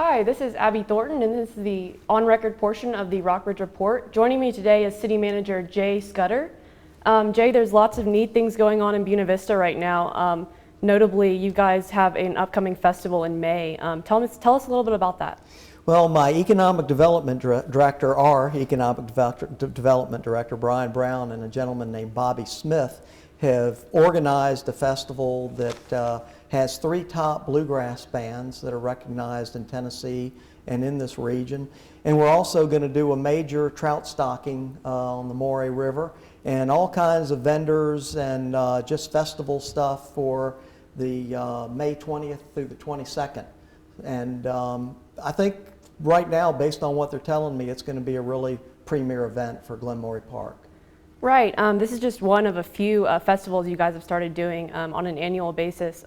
Hi, this is Abby Thornton, and this is the on-record portion of the Rockbridge Report. Joining me today is City Manager Jay Scudder. Jay, there's lots of neat things going on in Buena Vista right now. Notably, you guys have an upcoming festival in May. Tell us a little bit about that. Well, my Economic Development Director, our Economic Development Director, Brian Brown, and a gentleman named Bobby Smith have organized a festival that has 3 top bluegrass bands that are recognized in Tennessee and in this region. And we're also going to do a major trout stocking on the Moray River, and all kinds of vendors and just festival stuff for the May 20th through the 22nd. And I think right now, based on what they're telling me, it's going to be a really premier event for Glenmore Park. Right. This is just one of a few festivals you guys have started doing on an annual basis.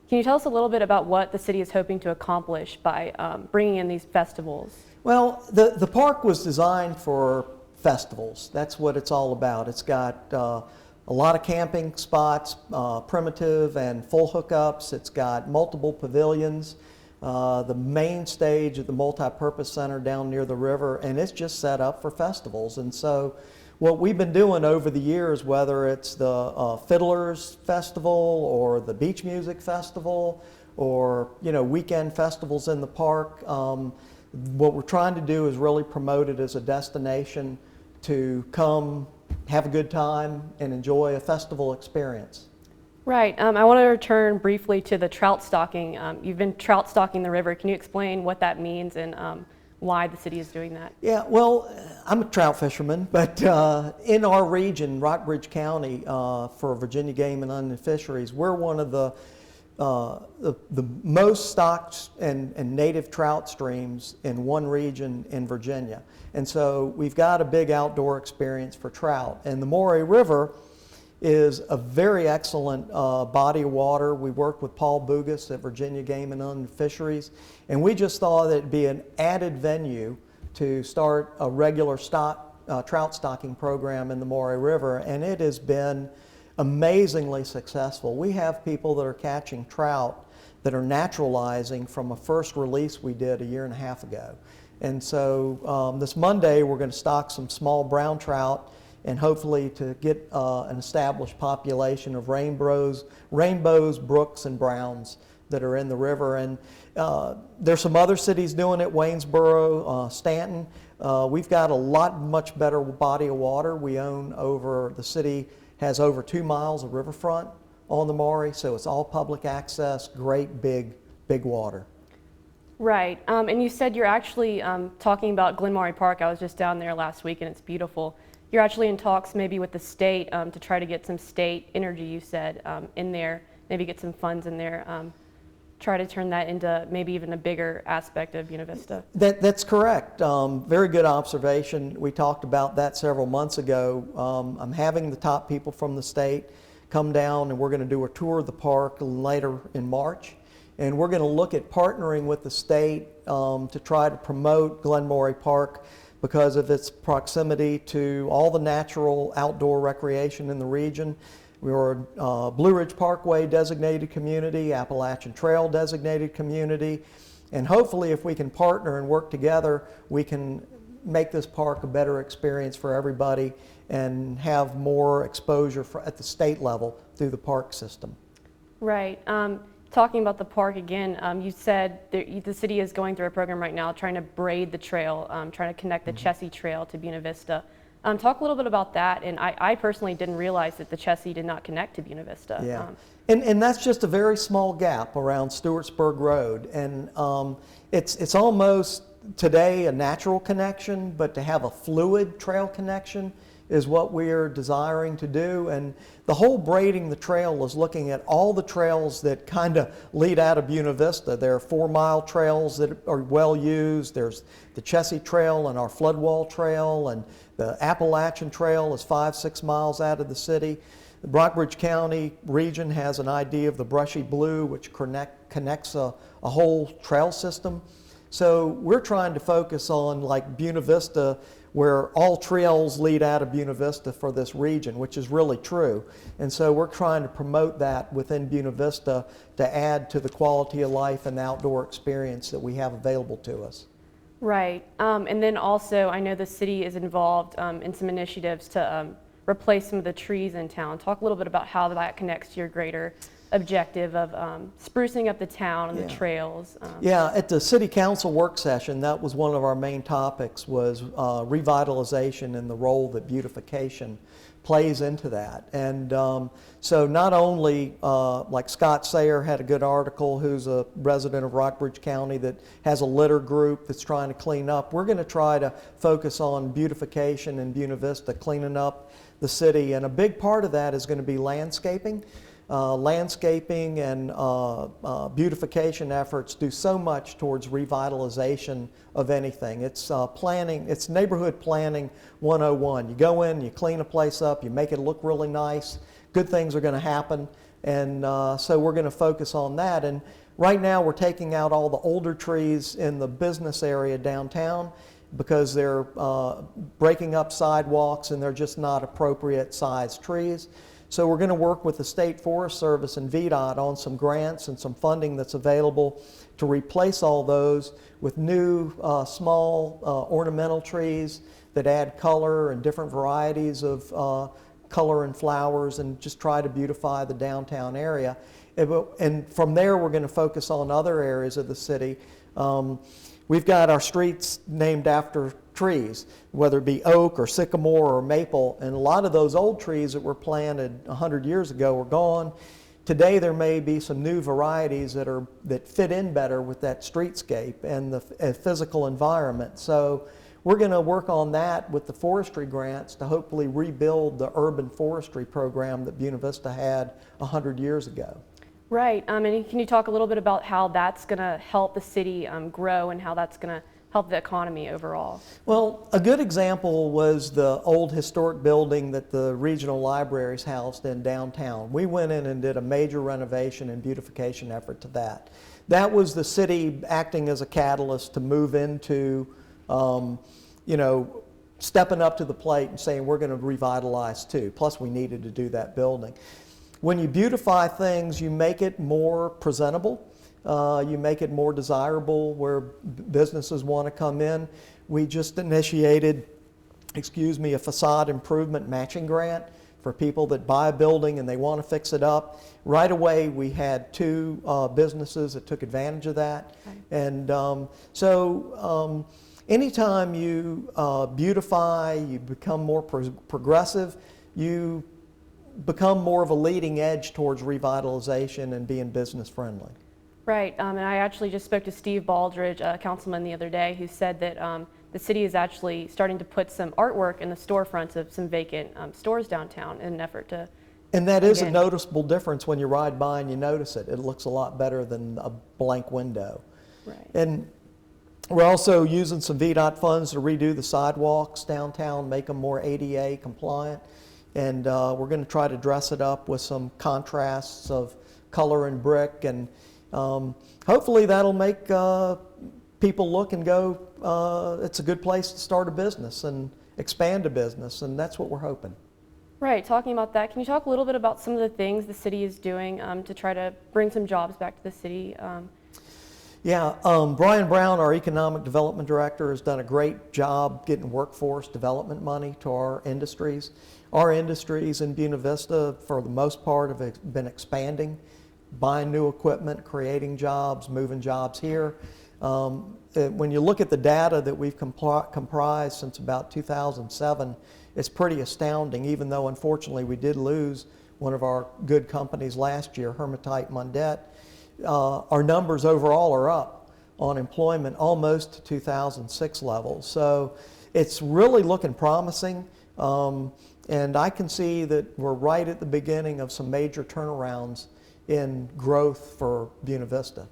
Can you tell us a little bit about what the city is hoping to accomplish by bringing in these festivals? Well, the park was designed for festivals. That's what it's all about. It's got a lot of camping spots, primitive and full hookups. It's got multiple pavilions, the main stage of the multi-purpose center down near the river, and it's just set up for festivals. And so what we've been doing over the years, whether it's the Fiddlers Festival or the Beach Music Festival or weekend festivals in the park, what we're trying to do is really promote it as a destination to come have a good time and enjoy a festival experience. Right. I want to return briefly to the trout stocking. You've been trout stocking the river. Can you explain what that means and why the city is doing that? Yeah, well, I'm a trout fisherman, but in our region, Rockbridge County, for Virginia Game and Inland Fisheries, we're one of the most stocked and native trout streams in one region in Virginia. And so we've got a big outdoor experience for trout. And the Moray River is a very excellent body of water. We worked with Paul Bugas at Virginia Game and Inland Fisheries, and we just thought that it'd be an added venue to start a regular trout stocking program in the Moray River, and it has been amazingly successful. We have people that are catching trout that are naturalizing from a first release we did a year and a half ago. And so this Monday we're going to stock some small brown trout and hopefully to get an established population of rainbows, brooks, and browns that are in the river. And there's some other cities doing it, Waynesboro, Stanton. We've got a much better body of water. The city has over 2 miles of riverfront on the Moray, so it's all public access, great big water. Right. And you said you're actually talking about Glenmore Park. I was just down there last week and it's beautiful. You're actually in talks maybe with the state to try to get some state energy, you said, in there, maybe get some funds in there, try to turn that into maybe even a bigger aspect of Buena Vista. That's correct. Very good observation. We talked about that several months ago. I'm having the top people from the state come down, and we're going to do a tour of the park later in March. And we're going to look at partnering with the state to try to promote Glenmore Park because of its proximity to all the natural outdoor recreation in the region. We're a Blue Ridge Parkway designated community, Appalachian Trail designated community, and hopefully if we can partner and work together, we can make this park a better experience for everybody and have more exposure at the state level through the park system. Right. Talking about the park again, you said the city is going through a program right now trying to braid the trail, trying to connect the Chessie Trail to Buena Vista. Talk a little bit about that, and I personally didn't realize that the Chessie did not connect to Buena Vista. Yeah, and that's just a very small gap around Stewartsburg Road, and it's almost today a natural connection, but to have a fluid trail connection is what we're desiring to do. And the whole braiding the trail is looking at all the trails that kind of lead out of Buena Vista. There are 4-mile trails that are well used. There's the Chessie Trail and our Floodwall Trail, and the Appalachian Trail is 5-6 miles out of the city. The Rockbridge County region has an idea of the Brushy Blue, which connects a whole trail system. So we're trying to focus on, like Buena Vista, where all trails lead out of Buena Vista for this region, which is really true. And so we're trying to promote that within Buena Vista to add to the quality of life and the outdoor experience that we have available to us. Right. And then also, I know the city is involved in some initiatives to replace some of the trees in town. Talk a little bit about how that connects to your greater objective of sprucing up the town and the trails. Yeah, at the city council work session, that was one of our main topics, was revitalization and the role that beautification plays into that. And so not only, like Scott Sayer had a good article, who's a resident of Rockbridge County, that has a litter group that's trying to clean up. We're going to try to focus on beautification in Buena Vista, cleaning up the city. And a big part of that is going to be landscaping. Landscaping and beautification efforts do so much towards revitalization of anything. It's planning, it's neighborhood planning 101. You go in, you clean a place up, you make it look really nice, good things are going to happen, and so we're going to focus on that. And right now we're taking out all the older trees in the business area downtown because they're breaking up sidewalks and they're just not appropriate sized trees. So we're going to work with the State Forest Service and VDOT on some grants and some funding that's available to replace all those with new small ornamental trees that add color and different varieties of color and flowers, and just try to beautify the downtown area. And from there we're going to focus on other areas of the city. We've got our streets named after trees, whether it be oak or sycamore or maple, and a lot of those old trees that were planted 100 years ago are gone. Today there may be some new varieties that fit in better with that streetscape and the physical environment. So we're going to work on that with the forestry grants to hopefully rebuild the urban forestry program that Buena Vista had 100 years ago. Right. And can you talk a little bit about how that's going to help the city grow and how that's going to help the economy overall? Well, a good example was the old historic building that the regional libraries housed in downtown. We went in and did a major renovation and beautification effort to that. That was the city acting as a catalyst to move into, stepping up to the plate and saying we're going to revitalize too. Plus we needed to do that building. When you beautify things, you make it more presentable. You make it more desirable where businesses want to come in. We just initiated, a facade improvement matching grant for people that buy a building and they want to fix it up. Right away, we had 2 businesses that took advantage of that. Okay. And anytime you beautify, you become more progressive, you become more of a leading edge towards revitalization and being business friendly. Right, and I actually just spoke to Steve Baldridge, a councilman, the other day, who said that the city is actually starting to put some artwork in the storefronts of some vacant stores downtown in an effort to... And that is a noticeable difference when you ride by and you notice it. It looks a lot better than a blank window. Right. And we're also using some VDOT funds to redo the sidewalks downtown, make them more ADA compliant. And we're going to try to dress it up with some contrasts of color and brick, and hopefully that'll make people look and go, it's a good place to start a business and expand a business, and that's what we're hoping. Right, talking about that, can you talk a little bit about some of the things the city is doing to try to bring some jobs back to the city? Yeah, Brian Brown, our Economic Development Director, has done a great job getting workforce development money to our industries. Our industries in Buena Vista, for the most part, have been expanding, buying new equipment, creating jobs, moving jobs here. When you look at the data that we've comprised since about 2007, it's pretty astounding, even though unfortunately we did lose one of our good companies last year, Hermitite Mundet. Our numbers overall are up on employment almost to 2006 levels. So it's really looking promising. And I can see that we're right at the beginning of some major turnarounds in growth for Buena Vista.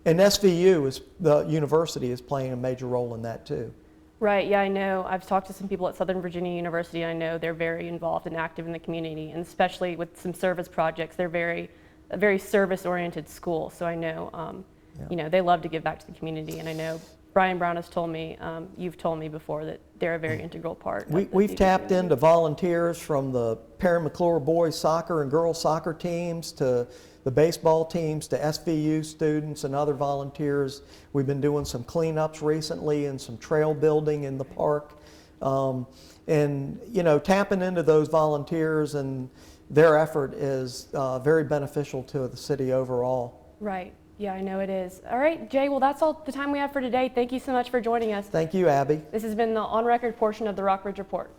And SVU, the university, is playing a major role in that too. Right, yeah, I know. I've talked to some people at Southern Virginia University. I know they're very involved and active in the community, and especially with some service projects. They're a very service-oriented school, so I know, they love to give back to the community, and I know Brian Brown has told me, you've told me before that they're a very integral part. of the We've theater tapped community. into volunteers from the Perry McClure boys soccer and girls soccer teams to the baseball teams to SVU students and other volunteers. We've been doing some cleanups recently and some trail building in the park. And, you know, tapping into those volunteers and their effort is very beneficial to the city overall. Right. Yeah, I know it is. All right, Jay, well, that's all the time we have for today. Thank you so much for joining us. Thank you, Abby. This has been the on-record portion of the Rockbridge Report.